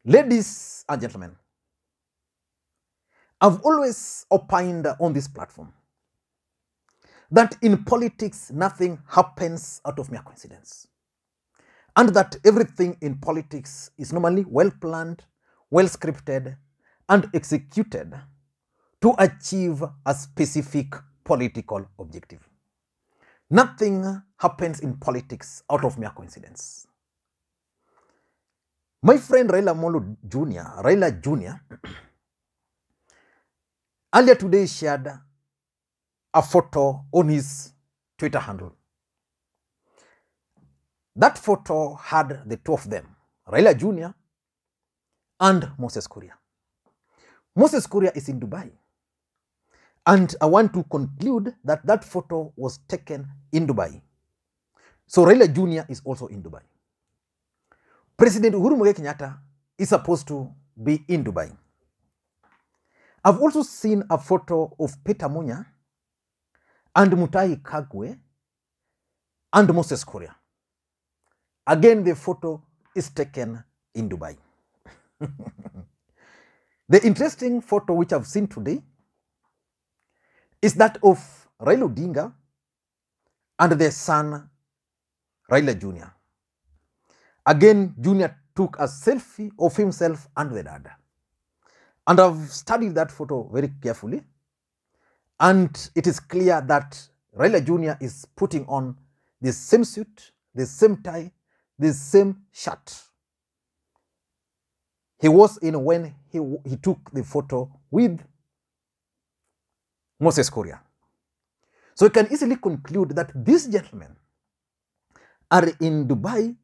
Ladies and gentlemen, I've always opined on this platform that in politics, nothing happens out of mere coincidence. And that everything in politics is normally well planned, well scripted, and executed to achieve a specific political objective. Nothing happens in politics out of mere coincidence. My friend Raila Jr., earlier today shared a photo on his Twitter handle. That photo had the two of them, Raila Jr. and Moses Kuria. Moses Kuria is in Dubai. And I want to conclude that that photo was taken in Dubai. So Raila Jr. is also in Dubai. President Uhuru Kenyatta is supposed to be in Dubai. I've also seen a photo of Peter Munya and Mutahi Kagwe and Moses Kuria. Again, the photo is taken in Dubai. The interesting photo which I've seen today is that of Raila Odinga and their son, Raila Jr. Again, Jr. took a selfie of himself and the dad. And I've studied that photo very carefully. And it is clear that Raila Jr. is putting on the same suit, the same tie, the same shirt he was in when he took the photo with Moses Kuria. So you can easily conclude that these gentlemen are in Dubai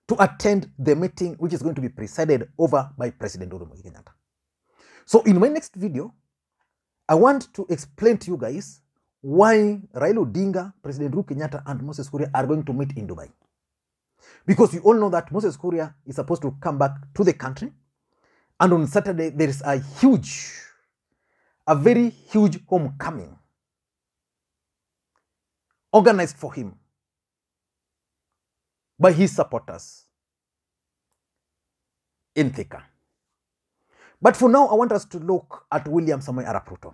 to attend the meeting which is going to be presided over by President William Ruto. So in my next video, I want to explain to you guys why Raila Odinga, President Uhuru Kenyatta, and Moses Kuria are going to meet in Dubai. Because you all know that Moses Kuria is supposed to come back to the country. And on Saturday, there is a very huge homecoming organized for him by his supporters in Thika. But for now, I want us to look at William Samoei Arap Ruto.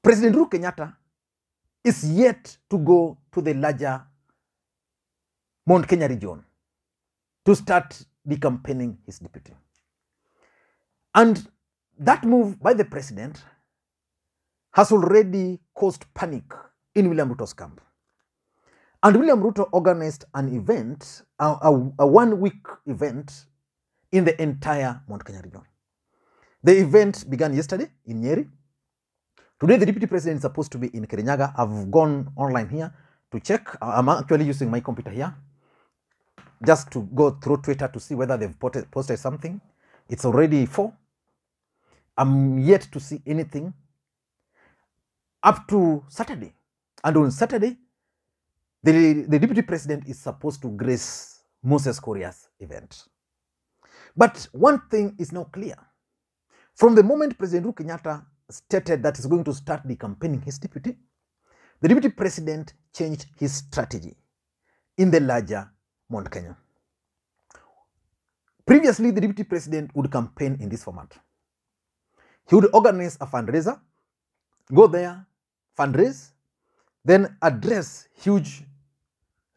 President Uhuru Kenyatta is yet to go to the larger Mount Kenya region to start the campaigning his deputy. And that move by the president has already caused panic in William Ruto's camp. And William Ruto organized an event, a one-week event in the entire Mount Kenya region. The event began yesterday in Nyeri. Today, the deputy president is supposed to be in Kirinyaga. I've gone online here to check. I'm actually using my computer here just to go through Twitter to see whether they've posted something. It's already 4. I'm yet to see anything up to Saturday. And on Saturday, the deputy president is supposed to grace Moses Kuria's event. But one thing is now clear. From the moment President Uhuru Kenyatta stated that he's going to start the campaigning his deputy, the deputy president changed his strategy in the larger Mount Kenya. Previously, the deputy president would campaign in this format. He would organize a fundraiser, go there, fundraise, then address huge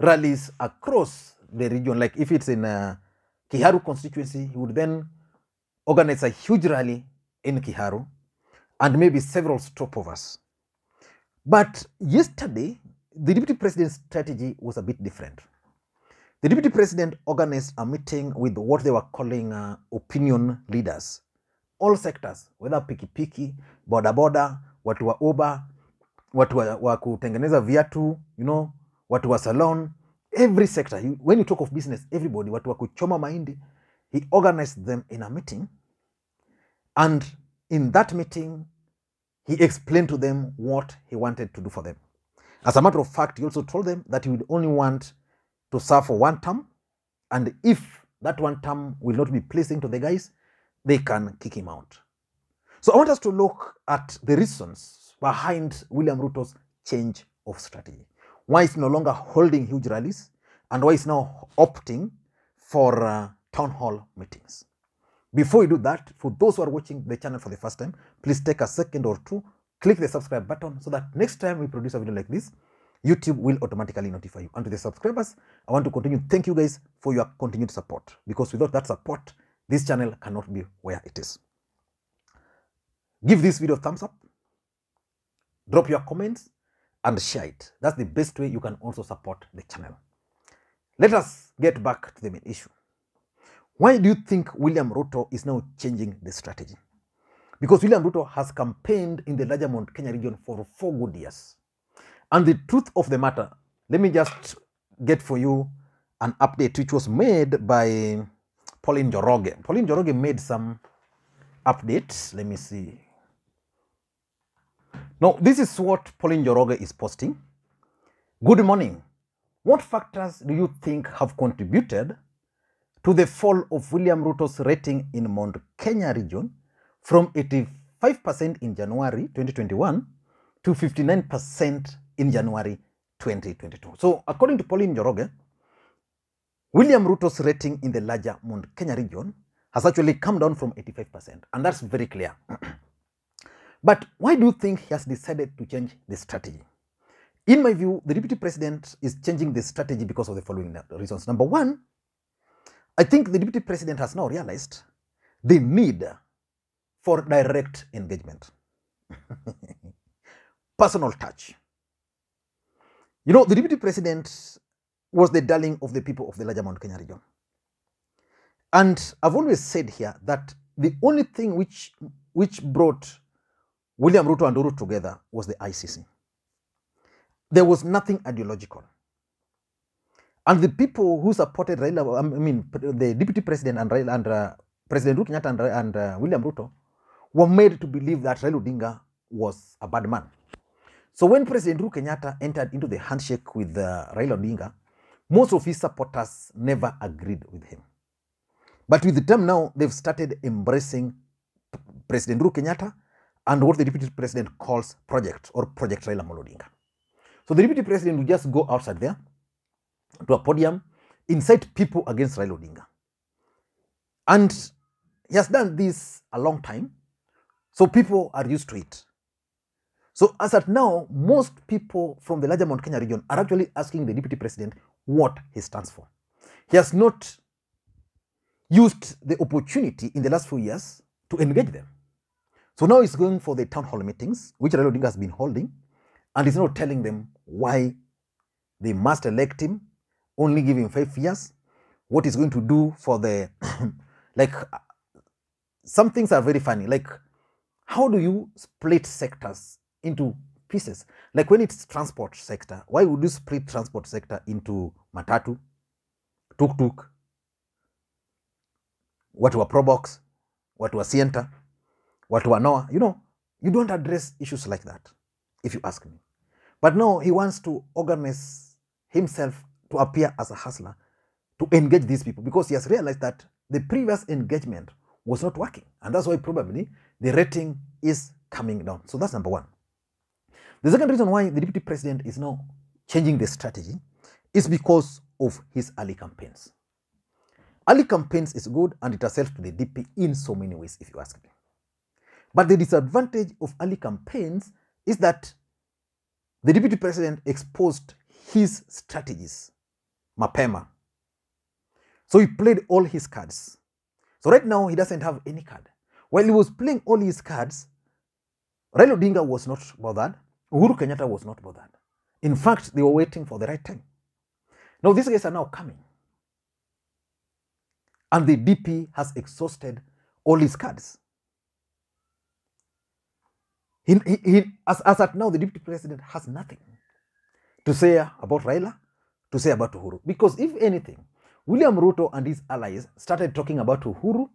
rallies across the region. Like if it's in Kiharu constituency, he would then organize a huge rally in Kiharu and maybe several stopovers. But yesterday, the deputy president's strategy was a bit different. The deputy president organized a meeting with what they were calling opinion leaders. All sectors, whether pikipiki, boda, watu wa Uber, watu wa kutengeneza viatu, watu wa salon, every sector. When you talk of business, everybody, watu wa kuchoma mahindi, he organized them in a meeting. And in that meeting, he explained to them what he wanted to do for them. As a matter of fact, he also told them that he would only want to serve for 1 term. And if that 1 term will not be pleasing to the guys, they can kick him out. So I want us to look at the reasons behind William Ruto's change of strategy. Why he's no longer holding huge rallies and why he's now opting for town hall meetings. Before you do that, for those who are watching the channel for the first time, please take a second or two, click the subscribe button so that next time we produce a video like this, YouTube will automatically notify you. And to the subscribers, I want to continue. Thank you guys for your continued support, because without that support, this channel cannot be where it is. Give this video a thumbs up, drop your comments, and share it. That's the best way you can also support the channel. Let us get back to the main issue. Why do you think William Ruto is now changing the strategy? Because William Ruto has campaigned in the larger Mount Kenya region for 4 good years. And the truth of the matter, let me just get for you an update which was made by Pauline Njoroge. Pauline Njoroge made some updates. Let me see. Now, this is what Pauline Njoroge is posting. Good morning. What factors do you think have contributed to the fall of William Ruto's rating in Mount Kenya region from 85% in January 2021 to 59% in January 2022? So, according to Pauline Njoroge, William Ruto's rating in the larger Mount Kenya region has actually come down from 85%, and that's very clear. But why do you think he has decided to change the strategy? In my view, the Deputy President is changing the strategy because of the following reasons. Number one, I think the Deputy President has now realized the need for direct engagement. Personal touch. You know, the Deputy President was the darling of the people of the larger Mount Kenya region. And I've always said here that the only thing which brought William Ruto and Uhuru together was the ICC. There was nothing ideological. And the people who supported Raila, the Deputy President and President Uhuru Kenyatta and William Ruto were made to believe that Raila Odinga was a bad man. So when President Uhuru Kenyatta entered into the handshake with Raila Odinga, most of his supporters never agreed with him. But with the time now, they've started embracing President Uhuru Kenyatta and what the Deputy President calls Project Raila Odinga. So the Deputy President will just go outside there to a podium, incite people against Raila Odinga. And he has done this a long time, so people are used to it. So as at now, most people from the larger Mount Kenya region are actually asking the Deputy President what he stands for. He has not used the opportunity in the last few years to engage them. So now he's going for the town hall meetings, which Raila Odinga has been holding, and he's now telling them why they must elect him, only give him 5 years, what he's going to do for the, like, some things are very funny. Like, how do you split sectors into pieces? Like when it's transport sector, why would you split transport sector into matatu, tuk-tuk, watu wa probox, watu wa sienta, watu wa noa? You know, you don't address issues like that, if you ask me. But now he wants to organize himself to appear as a hustler, to engage these people, because he has realized that the previous engagement was not working. And that's why probably the rating is coming down. So that's number one. The second reason why the Deputy President is now changing the strategy is because of his early campaigns. Early campaigns is good and it has helped the DP in so many ways, if you ask me. But the disadvantage of early campaigns is that the Deputy President exposed his strategies mapema. So he played all his cards. So right now he doesn't have any card. While he was playing all his cards, Raila Odinga was not bothered. Uhuru Kenyatta was not bothered. In fact, they were waiting for the right time. Now these guys are now coming. And the DP has exhausted all his cards. As at now, the Deputy President has nothing to say about Raila, to say about Uhuru. Because if anything, William Ruto and his allies started talking about Uhuru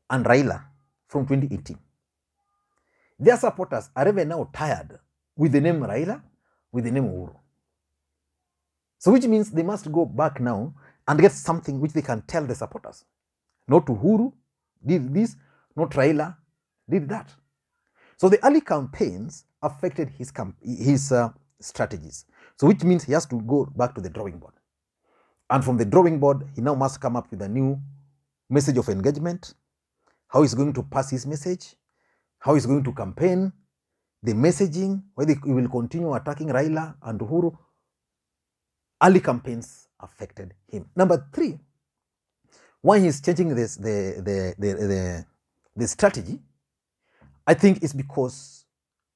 and Raila from 2018. Their supporters are even now tired with the name Raila, with the name Uhuru. So which means they must go back now and get something which they can tell the supporters. Not Uhuru did this, not Raila did that. So the early campaigns affected his strategies. So which means he has to go back to the drawing board. And from the drawing board, he now must come up with a new message of engagement, how he's going to pass his message, how he's going to campaign, the messaging, whether he will continue attacking Raila and Uhuru. Early campaigns affected him. Number 3, why he's changing this the strategy, I think is because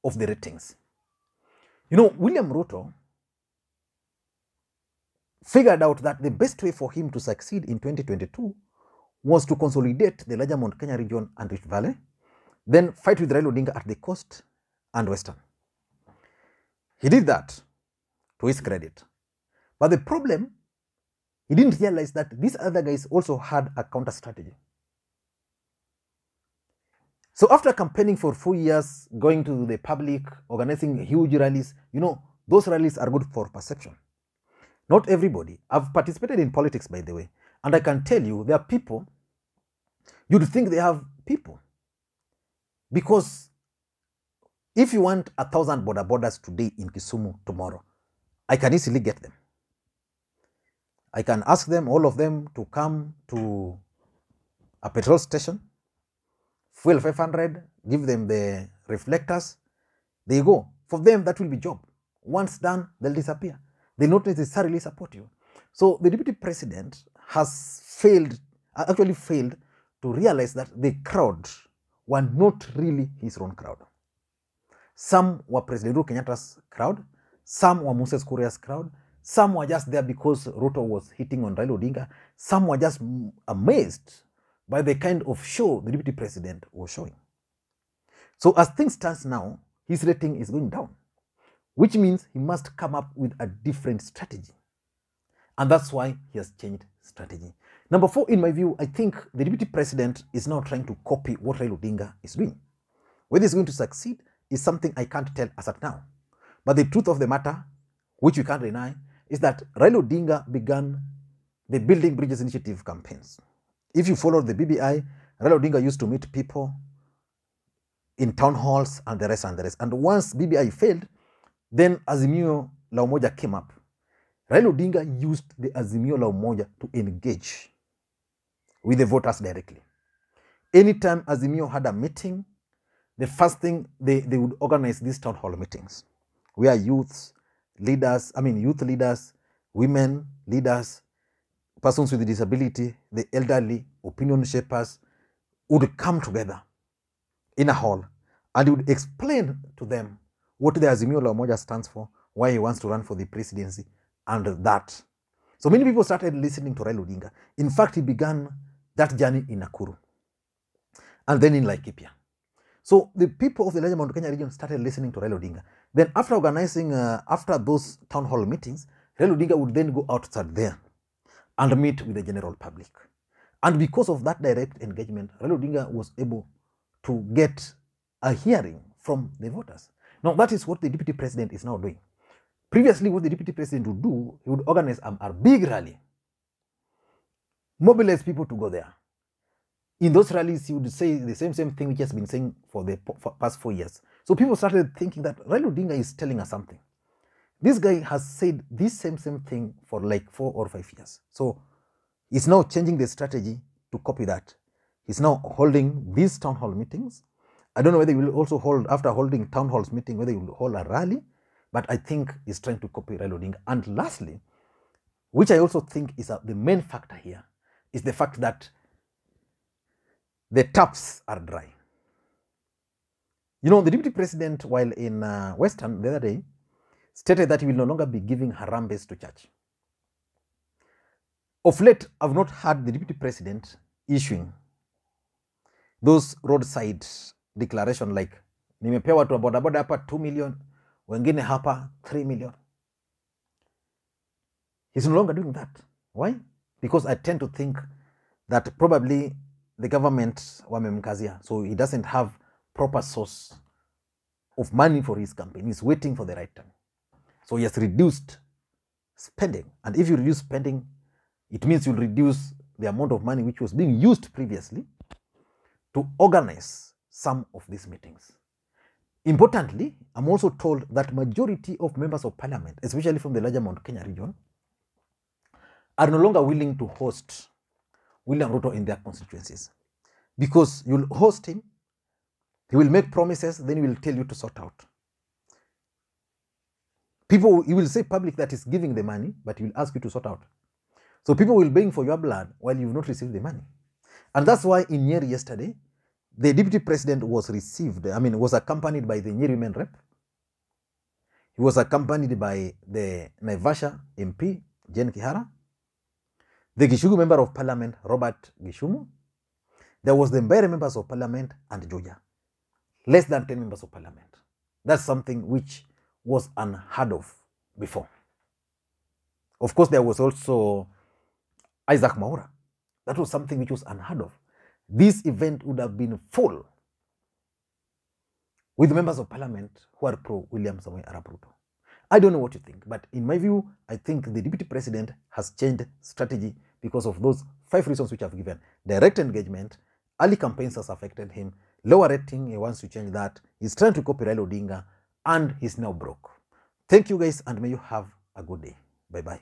of the ratings. You know, William Ruto figured out that the best way for him to succeed in 2022 was to consolidate the larger Mount Kenya region and Rift Valley, then fight with Raila Odinga at the coast and western. He did that to his credit. But the problem, he didn't realize that these other guys also had a counter strategy. So after campaigning for 4 years, going to the public, organizing huge rallies, you know, those rallies are good for perception. Not everybody. I've participated in politics, by the way, and I can tell you there are people, you'd think they have people. Because if you want 1,000 border borders today in Kisumu tomorrow, I can easily get them. I can ask them, all of them, to come to a petrol station, fuel 500, give them the reflectors, they go. For them, that will be job. Once done, they'll disappear. They not necessarily support you. So the deputy president has actually failed to realize that the crowd were not really his own crowd. Some were President Uhuru Kenyatta's crowd, some were Moses Kuria's crowd, some were just there because Ruto was hitting on Raila Odinga, some were just amazed by the kind of show the deputy president was showing. So as things stand now, his rating is going down, which means he must come up with a different strategy. And that's why he has changed strategy. Number 4, in my view, I think the deputy president is now trying to copy what Raila Odinga is doing. Whether he's going to succeed is something I can't tell as at now. But the truth of the matter, which we can't deny, is that Raila Odinga began the Building Bridges Initiative campaigns. If you follow the BBI, Raila Odinga used to meet people in town halls and the rest and the rest. And once BBI failed, then Azimio la Umoja came up. Raila Odinga used the Azimio la Umoja to engage with the voters directly. Anytime Azimio had a meeting, the first thing they would organize these town hall meetings where youth leaders, women leaders, persons with disability, the elderly, opinion shapers would come together in a hall and he would explain to them what the Azimio la Umoja stands for, why he wants to run for the presidency, and that. So many people started listening to Raila Odinga. In fact, he began that journey in Nakuru and then in Laikipia. So the people of the larger Mount Kenya region started listening to Raila Odinga. Then after organizing, after those town hall meetings, Raila Odinga would then go outside there and meet with the general public. And because of that direct engagement, Raila Odinga was able to get a hearing from the voters. Now that is what the deputy president is now doing. Previously, what the deputy president would do, he would organize a big rally, mobilize people to go there. In those rallies, he would say the same thing which he has been saying for the past 4 years. So people started thinking that Raila Odinga is telling us something. This guy has said this same thing for like 4 or 5 years. So he's now changing the strategy to copy that. He's now holding these town hall meetings. I don't know whether he will also hold, after holding town halls meeting, whether he will hold a rally, but I think he's trying to copy Raila Odinga. And lastly, which I also think is the main factor here, is the fact that the taps are dry. You know, the deputy president, while in Western the other day, stated that he will no longer be giving harambes to church. Of late, I've not heard the deputy president issuing those roadside declaration like, nimepewa watu wa bodaboda hapa 2 million, wengine hapa 3 million. He's no longer doing that. Why? Because I tend to think that probably the government wamemkazia, so he doesn't have proper source of money for his campaign. He's waiting for the right time. So he has reduced spending. And if you reduce spending, it means you'll reduce the amount of money which was being used previously to organize some of these meetings. Importantly, I'm also told that majority of members of parliament, especially from the larger Mount Kenya region, are no longer willing to host William Ruto in their constituencies. Because you'll host him, he will make promises, then he will tell you to sort out. People, he will say public that he's giving the money, but he will ask you to sort out. So people will beg for your blood while you've not received the money. And that's why in Nyeri yesterday, the deputy president was was accompanied by the Nyeri women rep. He was accompanied by the Naivasha MP, Jen Kihara, the Gishugu member of parliament, Robert Gishumu. There was the Mbeere members of parliament and Georgia. Less than 10 members of parliament. That's something which was unheard of before. Of course, there was also Isaac Mwaura. That was something which was unheard of. This event would have been full with members of parliament who are pro-William Samoei Arap Ruto. I don't know what you think, but in my view, I think the deputy president has changed strategy because of those 5 reasons which I've given. Direct engagement, early campaigns has affected him, lower rating, he wants to change that, he's trying to copy Raila Odinga, and he's now broke. Thank you guys, and may you have a good day. Bye-bye.